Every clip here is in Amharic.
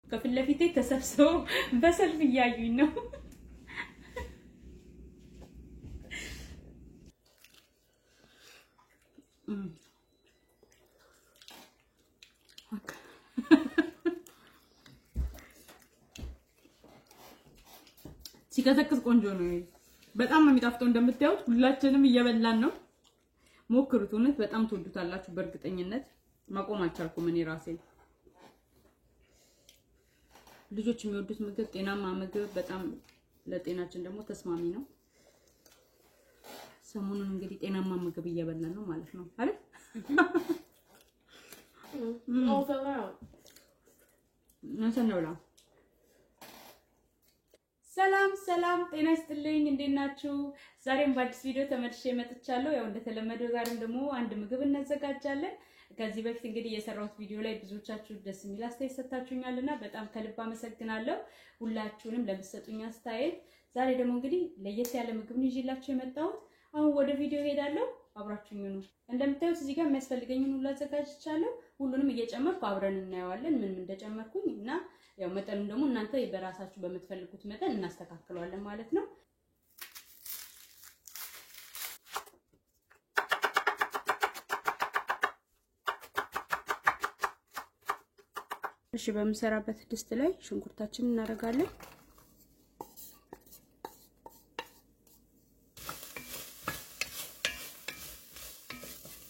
ከፊት ለፊቴ ተሰብስበው በሰልፍ እያዩኝ ነው። ሲቀዘቅዝ ቆንጆ ነው። በጣም ነው የሚጣፍጠው። እንደምታዩት ሁላችንም እየበላን ነው። ሞክሩት፣ እውነት በጣም ትወዱታላችሁ በእርግጠኝነት። ማቆም አልቻልኩም እኔ ራሴ። ልጆች የሚወዱት ምግብ ጤናማ ምግብ በጣም ለጤናችን ደግሞ ተስማሚ ነው። ሰሞኑን እንግዲህ ጤናማ ምግብ እየበላን ነው ማለት ነው አይደል? ሰላም ጤና ይስጥልኝ። እንዴት ናችሁ? ዛሬም በአዲስ ቪዲዮ ተመልሼ መጥቻለሁ። ያው እንደተለመደው ዛሬም ደግሞ አንድ ምግብ እናዘጋጃለን። ከዚህ በፊት እንግዲህ የሰራሁት ቪዲዮ ላይ ብዙዎቻችሁ ደስ የሚል አስተያየት ሰጣችሁኛልና በጣም ከልብ አመሰግናለሁ ሁላችሁንም ለምትሰጡኝ አስተያየት። ዛሬ ደግሞ እንግዲህ ለየት ያለ ምግብ ነው ይዤላችሁ የመጣሁት። አሁን ወደ ቪዲዮ ሄዳለሁ፣ አብራችሁኝ ነው። እንደምታዩት እዚህ ጋር የሚያስፈልገኝን ሁሉ አዘጋጅቻለሁ። ሁሉንም እየጨመርኩ አብረን እናየዋለን ምን እንደጨመርኩኝ እና ያው መጠኑን ደግሞ እናንተ በራሳችሁ በምትፈልጉት መጠን እናስተካክለዋለን ማለት ነው። እሺ በምሰራበት ድስት ላይ ሽንኩርታችንን እናደርጋለን።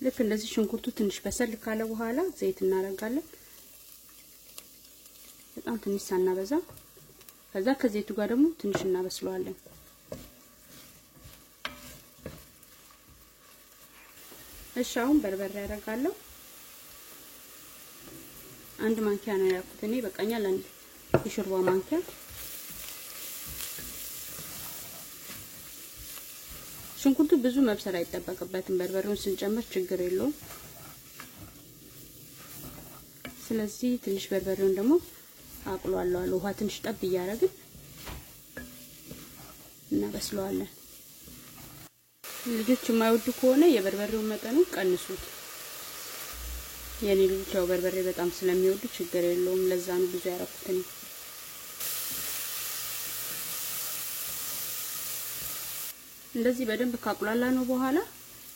ልክ እንደዚህ ሽንኩርቱ ትንሽ በሰል ካለ በኋላ ዘይት እናደርጋለን። በጣም ትንሽ ሳናበዛ። ከዛ ከዘይቱ ጋር ደግሞ ትንሽ እናበስለዋለን። እሺ አሁን በርበሬ ያደርጋለሁ። አንድ ማንኪያ ነው ያልኩት እኔ፣ በቃኛል። አንድ የሾርባ ማንኪያ። ሽንኩርቱ ብዙ መብሰል አይጠበቅበትም። በርበሬውን ስንጨምር ችግር የለውም። ስለዚህ ትንሽ በርበሬውን ደግሞ አቅሏለሁ። ውሃ ትንሽ ጠብ እያደረግን እናበስለዋለን። ልጆች የማይወዱ ከሆነ የበርበሬውን መጠኑ ቀንሱት። የኔ ልጆች ያው በርበሬ በጣም ስለሚወዱ ችግር የለውም። ለዛ ነው ብዙ ያረኩት እኔ። እንደዚህ በደንብ ካቁላላ ነው በኋላ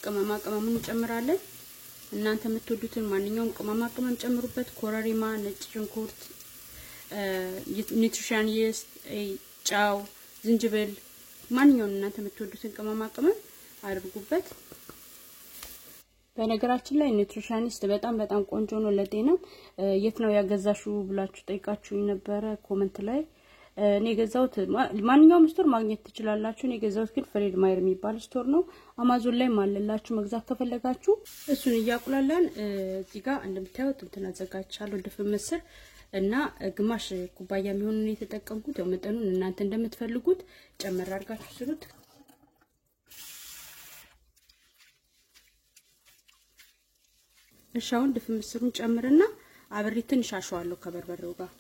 ቅመማ ቅመሙን እንጨምራለን። እናንተ የምትወዱትን ማንኛውም ቅመማ ቅመም ጨምሩበት። ኮረሪማ፣ ነጭ ሽንኩርት፣ ኒውትሪሽን ይስት፣ ጫው፣ ዝንጅብል፣ ማንኛውም እናንተ የምትወዱትን ቅመማ ቅመም አድርጉበት። በነገራችን ላይ ኒውትሪሽኒስት በጣም ቆንጆ ነው ለጤና። የት ነው ያገዛሹ ብላችሁ ጠይቃችሁኝ ነበረ ኮሜንት ላይ። እኔ ገዛውት ማንኛውም ስቶር ማግኘት ትችላላችሁ። እኔ ገዛውት ግን ፍሬድ ማየር የሚባል ስቶር ነው። አማዞን ላይ ማለላችሁ መግዛት ከፈለጋችሁ። እሱን እያቁላላን እዚህ ጋር እንደምታዩት እንትን አዘጋጅቻለሁ። ድፍን ምስር እና ግማሽ ኩባያ የሚሆን ነው የተጠቀምኩት። ያው መጠኑን እናንተ እንደምትፈልጉት ጨመር አድርጋችሁ ስሩት። እሺ አሁን ድፍን ምስሩን ጨምርና አብሬ ትንሽ አሸዋለሁ ከበርበሬው ጋር።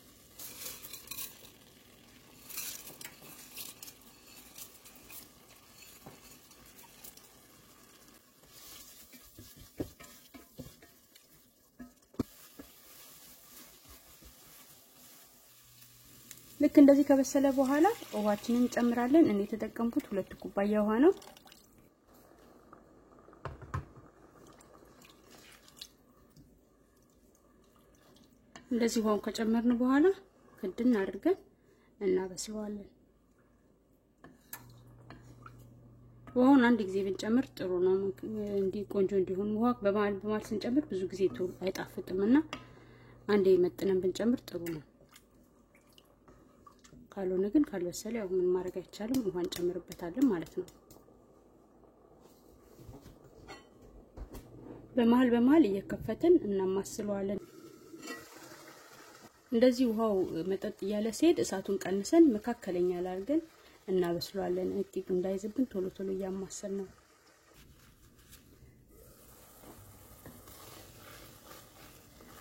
ልክ እንደዚህ ከበሰለ በኋላ ውሃችንን እንጨምራለን። እኔ የተጠቀምኩት 2 ኩባያ ውሃ ነው። እንደዚህ ውሃውን ከጨመርን በኋላ ክድን አድርገን እናበስለዋለን። ውሃውን አንድ ጊዜ ብንጨምር ጥሩ ነው፣ እንዲ ቆንጆ እንዲሆን። ውሃ በማል ስንጨምር ብዙ ጊዜ አይጣፍጥምና አንዴ መጥነን ብንጨምር ጥሩ ነው። ካልሆነ ግን ካልበሰለ ያው ምን ማድረግ አይቻልም፣ ውሃ እንጨምርበታለን ማለት ነው። በመሃል እየከፈትን እናማስለዋለን። እንደዚህ ውሃው መጠጥ ያለ ሲሄድ እሳቱን ቀንሰን መካከለኛ አድርገን እናበስለዋለን። እጥቂት እንዳይዝብን ቶሎ እያማሰል ነው።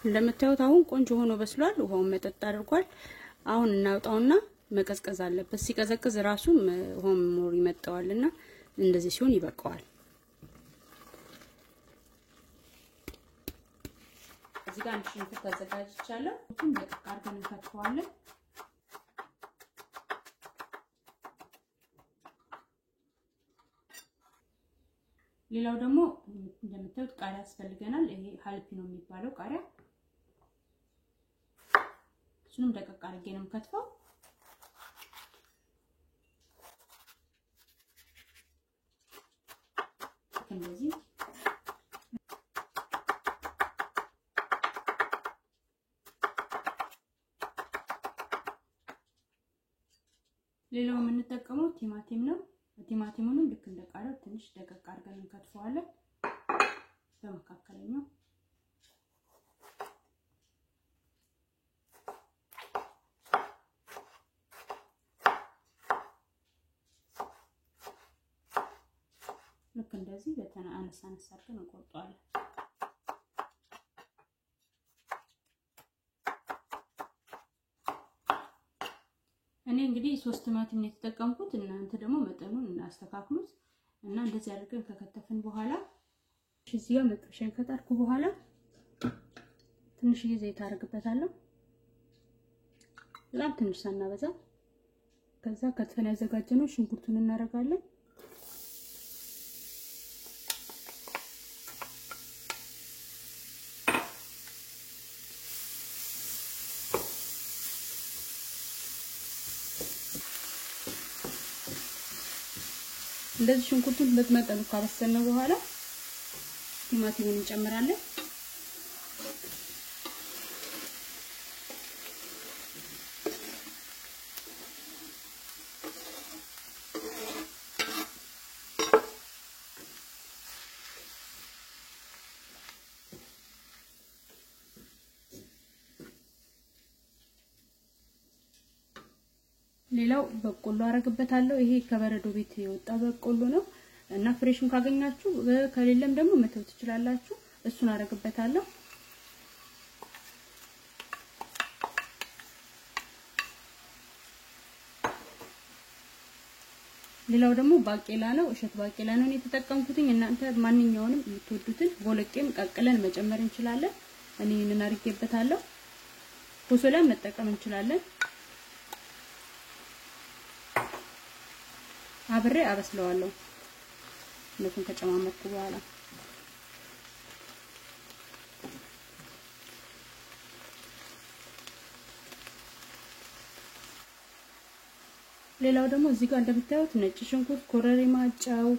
እንደምታዩት አሁን ቆንጆ ሆኖ በስሏል። ውሃውን መጠጥ አድርጓል። አሁን እናውጣውና መቀዝቀዝ አለበት። ሲቀዘቅዝ ራሱ ሆም ሞር ይመጣዋልና እንደዚህ ሲሆን ይበቃዋል። እዚህ ጋር አንድ ሽንኩርት አዘጋጅቻለሁ ሁሉም ደቀቅ አድርገን እንከትፈዋለን ሌላው ደግሞ እንደምታዩት ቃሪያ ያስፈልገናል ይሄ ሀልፒኖ የሚባለው ቃሪያ እሱንም ደቀቅ አድርጌ ነው የምከትፈው እንደዚህ ሌላው የምንጠቀመው ቲማቲም ነው ቲማቲሙንም ልክ እንደ ቃሪያው ትንሽ ደቀቅ አድርገን እንከትፈዋለን በመካከለኛው ልክ እንደዚህ በተናነሳ አነሳ አድርገን እንቆርጠዋለን እኔ እንግዲህ 3 ቲማቲም ነው የተጠቀምኩት እናንተ ደግሞ መጠኑን እናስተካክሉት እና እንደዚህ አድርገን ከከተፈን በኋላ እዚህ ጋር መጥበሻን ከጣድኩ በኋላ ትንሽ ዘይት አደርግበታለሁ በጣም ትንሽ ሳናበዛ ከዛ ከትፈን ያዘጋጀነው ሽንኩርቱን እናደርጋለን እንደዚህ ሽንኩርቱን በመጠኑ ካበሰልነው በኋላ ቲማቲሙን እንጨምራለን ሌላው በቆሎ አረግበታለሁ ይሄ ከበረዶ ቤት የወጣ በቆሎ ነው እና ፍሬሽን ካገኛችሁ ከሌለም ደግሞ መተው ትችላላችሁ እሱን አረግበታለሁ ሌላው ደግሞ ባቄላ ነው እሸት ባቄላ ነው የተጠቀምኩት እናንተ ማንኛውንም የምትወዱትን ቦለቄም ቀቅለን መጨመር እንችላለን እኔ ምን አርጌበታለሁ ኮሶላን መጠቀም እንችላለን አብሬ አበስለዋለሁ ለምን ተጨማመርኩ በኋላ ሌላው ደግሞ እዚህ ጋር እንደምታዩት ነጭ ሽንኩርት ኮረሪማ ጫው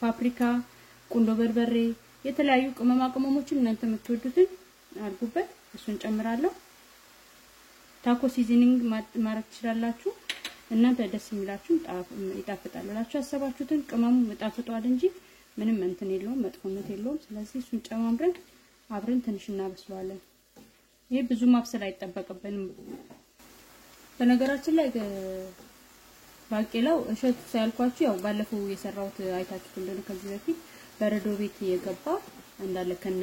ፓፕሪካ ቁንዶ በርበሬ የተለያዩ ቅመማ ቅመሞችን እናንተ የምትወዱትን አድርጉበት እሱን ጨምራለሁ ታኮ ሲዝኒንግ ማድረግ ትችላላችሁ እናንተ ደስ የሚላችሁ ይጣፍጣል ብላችሁ አሰባችሁትን ቅመሙ መጣፍጧል እንጂ ምንም እንትን የለውም መጥፎነት የለውም ስለዚህ እሱን ጨማምረን አብረን ትንሽ እናበስለዋለን ይሄ ብዙ ማብሰል አይጠበቅብንም በነገራችን ላይ ባቄላው እሸት ሳይልኳችሁ ያው ባለፈው የሰራውት አይታችሁት እንደሆነ ከዚህ በፊት በረዶ ቤት የገባ እንዳለ ከነ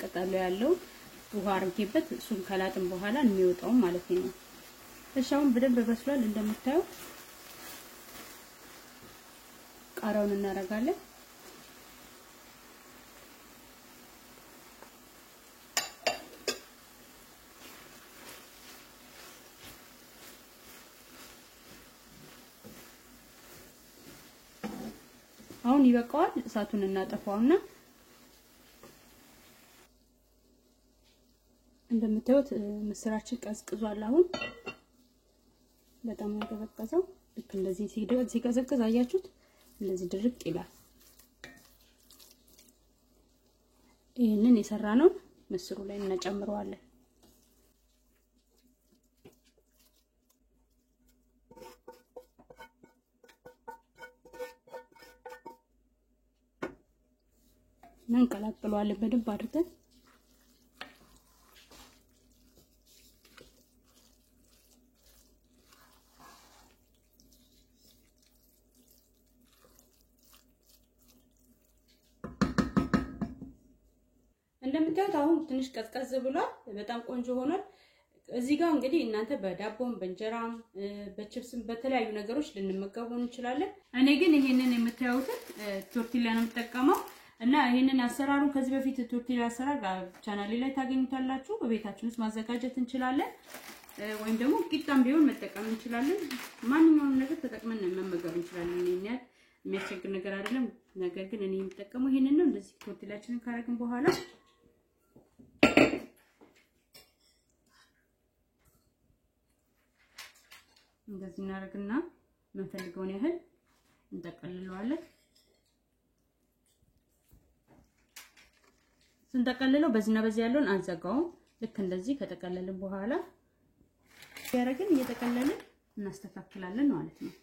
ቅጠሉ ያለው ውሃ አርጌበት እሱን ከላጥም በኋላ የሚወጣው ማለት ነው እሻውን በደንብ በስሏል እንደምታዩ ቃሪያውን እናረጋለን አሁን ይበቃዋል እሳቱን እናጠፋውና እንደምታዩት ምስራችን ቀዝቅዟል አሁን በጣም ተበቀዘው ልክ እንደዚህ ሲቀዘቅዝ አያችሁት እንደዚህ ድርቅ ይላል ይሄንን የሰራነው ምስሩ ላይ እናጨምረዋለን እናንቀላቅለዋለን በደንብ አድርገን እንደምታዩት አሁን ትንሽ ቀዝቀዝ ብሏል በጣም ቆንጆ ሆኗል እዚህ ጋር እንግዲህ እናንተ በዳቦም በእንጀራም በቺፕስም በተለያዩ ነገሮች ልንመገበው እንችላለን እኔ ግን ይሄንን የምታዩት ቶርቲላ ነው ተጠቀመው እና ይሄንን አሰራሩ ከዚህ በፊት ቶርቲላ አሰራር ቻናሌ ላይ ታገኙታላችሁ። በቤታችን ውስጥ ማዘጋጀት እንችላለን ወይም ደግሞ ቂጣም ቢሆን መጠቀም እንችላለን። ማንኛውንም ነገር ተጠቅመን መመገብ እንችላለን። እኛት የሚያስቸግር ነገር አይደለም። ነገር ግን እኔ የምጠቀመው ይሄንን ነው። እንደዚህ ቶርቲላችንን ካረግን በኋላ እንደዚህ እናደርግና የምንፈልገውን ያህል እንጠቀልለዋለን። ስንጠቀልለው በዚህና በዚህ ያለውን አንዘጋው። ልክ እንደዚህ ከተቀለልን በኋላ ያረግን እየተቀለልን እናስተካክላለን ማለት ነው።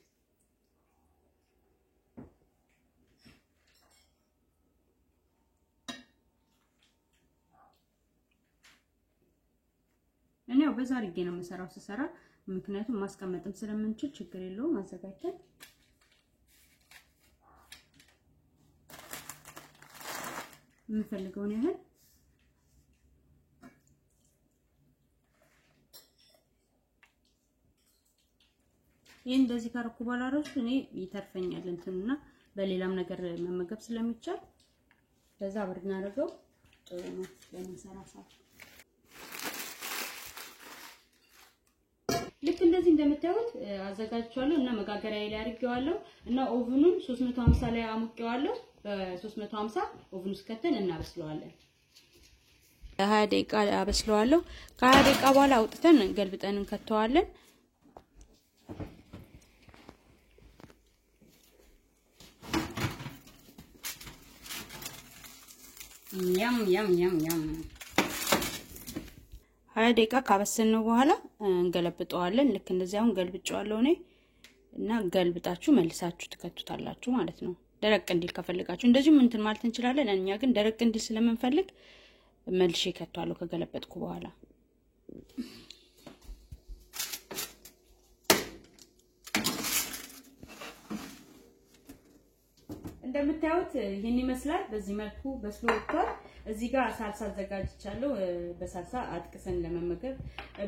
እኔው በዛ አድርጌ ነው የምሰራው ስሰራ፣ ምክንያቱም ማስቀመጥም ስለምንችል ችግር የለውም። አዘጋጅተን የምፈልገውን ያህል ይሄን እንደዚህ ካረኩ በኋላ ራሱ እኔ ይተርፈኛል እንትና በሌላም ነገር መመገብ ስለሚቻል በዛ ብናደርገው ጥሩ ነው ለምንሰራ ሰዓት። ልክ እንደዚህ እንደምታዩት አዘጋጅቻለሁ እና መጋገሪያ ላይ አድርጌዋለሁ እና ኦቭኑን 350 ላይ አሙቄዋለሁ። በ350 ኦቭን ውስጥ ከተን እናበስለዋለን። 20 ደቂቃ አበስለዋለሁ። ከ20 ደቂቃ በኋላ አውጥተን ገልብጠን እንከተዋለን። ያም 20 ደቂቃ ካበሰልነው በኋላ እንገለብጠዋለን። ልክ እንደዚህ አሁን ገልብጫዋለሁ እኔ እና ገልብጣችሁ መልሳችሁ ትከቱታላችሁ ማለት ነው። ደረቅ እንዲል ከፈልጋችሁ እንደዚህም እንትን ማለት እንችላለን። እኛ ግን ደረቅ እንዲል ስለምንፈልግ መልሼ ከቷለሁ ከገለበጥኩ በኋላ። እንደምታዩት ይሄን ይመስላል። በዚህ መልኩ በስሎ ወጥቷል። እዚህ ጋር ሳልሳ አዘጋጅቻለሁ። በሳልሳ አጥቅሰን ለመመገብ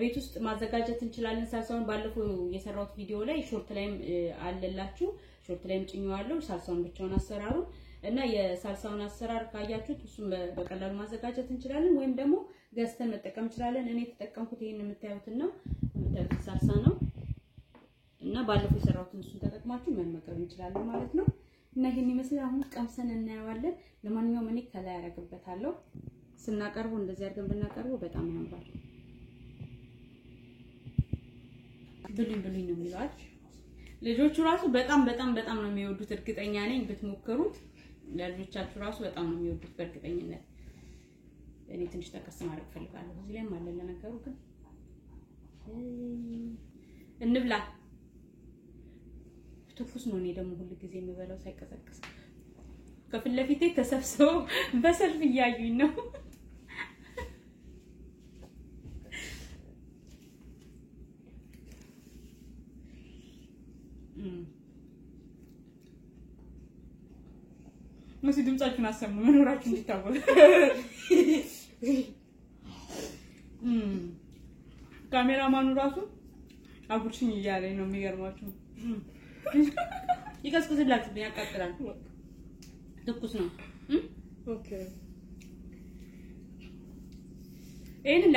ቤት ውስጥ ማዘጋጀት እንችላለን። ሳልሳውን ባለፈው የሰራሁት ቪዲዮ ላይ ሾርት ላይም አለላችሁ። ሾርት ላይም ጭኘዋለሁ ሳልሳውን ብቻውን አሰራሩ እና የሳልሳውን አሰራር ካያችሁት እሱን በቀላሉ ማዘጋጀት እንችላለን ወይም ደግሞ ገዝተን መጠቀም እንችላለን። እኔ ተጠቀምኩት ይሄን የምታዩት ነው። የምታዩት ሳልሳ ነው እና ባለፈው የሰራሁትን እሱን ተጠቅማችሁ መመገብ እንችላለን ማለት ነው። እና ይሄን ይመስላል። አሁን ቀምሰን እናየዋለን። ለማንኛውም እኔ ከላይ ያረግበታለሁ። ስናቀርበው እንደዚህ አድርገን ብናቀርበው በጣም ያምራል። ብሉኝ ነው የሚሏችሁ ልጆቹ ራሱ በጣም ነው የሚወዱት። እርግጠኛ ነኝ ብትሞክሩት ለልጆቻችሁ ራሱ በጣም ነው የሚወዱት በእርግጠኝነት። እኔ ትንሽ ተከስ ማድረግ ፈልጋለሁ። እዚህ ላይ ማለት ለነገሩ ግን እንብላ። ትኩስ ነው። እኔ ደግሞ ሁሉ ጊዜ የምበላው ሳይቀዘቅዝ ከፊት ለፊቴ ተሰብስበው በሰልፍ እያዩኝ ነው። ሙሲ ድምጻችሁን አሰሙ መኖራችሁ እንዲታወቅ። ካሜራማኑ ራሱ አጉርሽኝ እያለኝ ነው የሚገርማችሁ። ይቀዝቅዝላችሁ ያቃጥላል። ትኩስ ነው። ኦኬ ይሄንን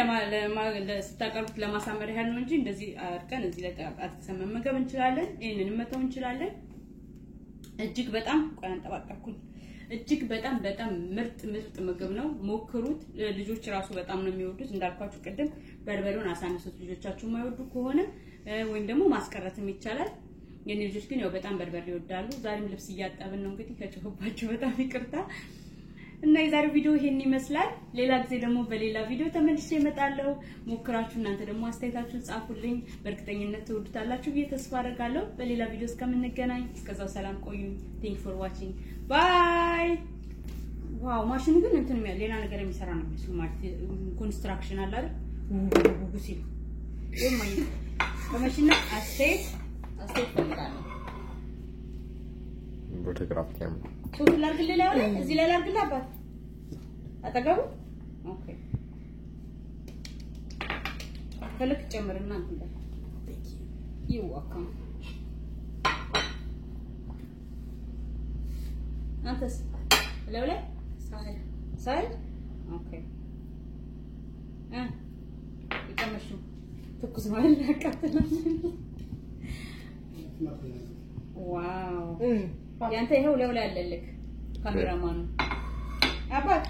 ለስታቀርቡት ለማሳመር ያህል ነው እንጂ እንደዚህ አድርገን እዚህ ላይ አጥቅሰን መመገብ እንችላለን። ይሄንን መተው እንችላለን። እጅግ በጣም ቆያንጠባጠኩኝ። እጅግ በጣም ምርጥ ምግብ ነው። ሞክሩት። ልጆች ራሱ በጣም ነው የሚወዱት። እንዳልኳችሁ ቅድም በርበሬውን አሳንሱት ልጆቻችሁ የማይወዱ ከሆነ ወይም ደግሞ ማስቀረትም ይቻላል። የኔ ልጆች ግን ያው በጣም በርበሬ ይወዳሉ። ዛሬም ልብስ እያጠብን ነው እንግዲህ ከጮህባችሁ በጣም ይቅርታ። እና የዛሬው ቪዲዮ ይሄን ይመስላል። ሌላ ጊዜ ደግሞ በሌላ ቪዲዮ ተመልሼ እመጣለሁ። ሞክራችሁ እናንተ ደግሞ አስተያየታችሁን ጻፉልኝ። በእርግጠኝነት ትወዱታላችሁ ብዬ ተስፋ አደርጋለሁ። በሌላ ቪዲዮ እስከምንገናኝ እስከዛው ሰላም ቆዩ። ቴንክ ፎር ዋቺንግ ባይ። ዋው ማሽኑ ግን እንትን ሌላ ነገር የሚሰራ ነው የሚመስለው ማለት ኮንስትራክሽን አለ አይደል? ሲል የማይ ከመሽና አስተያየት ፈልጋለሁ። ፎቶግራፍ ያም ፎቶ ላርግልህ ላይ እዚህ ላይ ላርግልህ አባት አጠገቡ ኦኬ ከልክ ጨምርና እንደ ይዋካ አንተስ ለውለ Side? Okay. يتمشوا تكوز مالها كاتلة واو يعني أنت هو ولا لك كاميرا مان أبا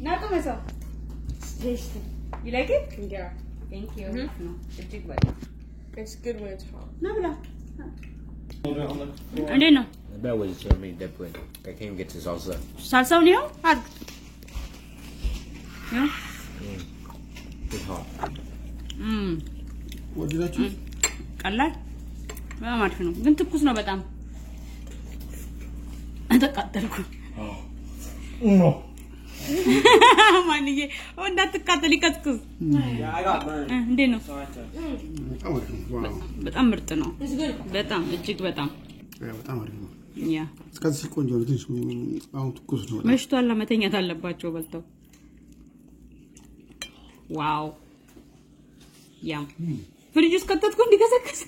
ناتو مسا tasty you like it Yeah. thank you no it's good It's good when it's hot. نبلا عندنا That was just me that point. I can't even get to salsa. salsa ونيو هاد يا It's hot. What did I choose? ቀላል በጣም አሪፍ ነው ግን ትኩስ ነው በጣም ተቃጠልኩ No. ማንዬ እንዳትቃጠል ይቀጥቅስ Yeah, I got burned. እንዴት ነው Wow. በጣም ምርጥ ነው በጣም እጅግ በጣም በጣም አሪፍ ነው ያ እስከዚህ ቆንጆ ነው ትንሽ አሁን ትኩስ ነው መሽቷል ለመተኛት አለባቸው በልተው ዋው ያ ፍሪጅ ውስጥ ከተትኩ እንዲከሰከስ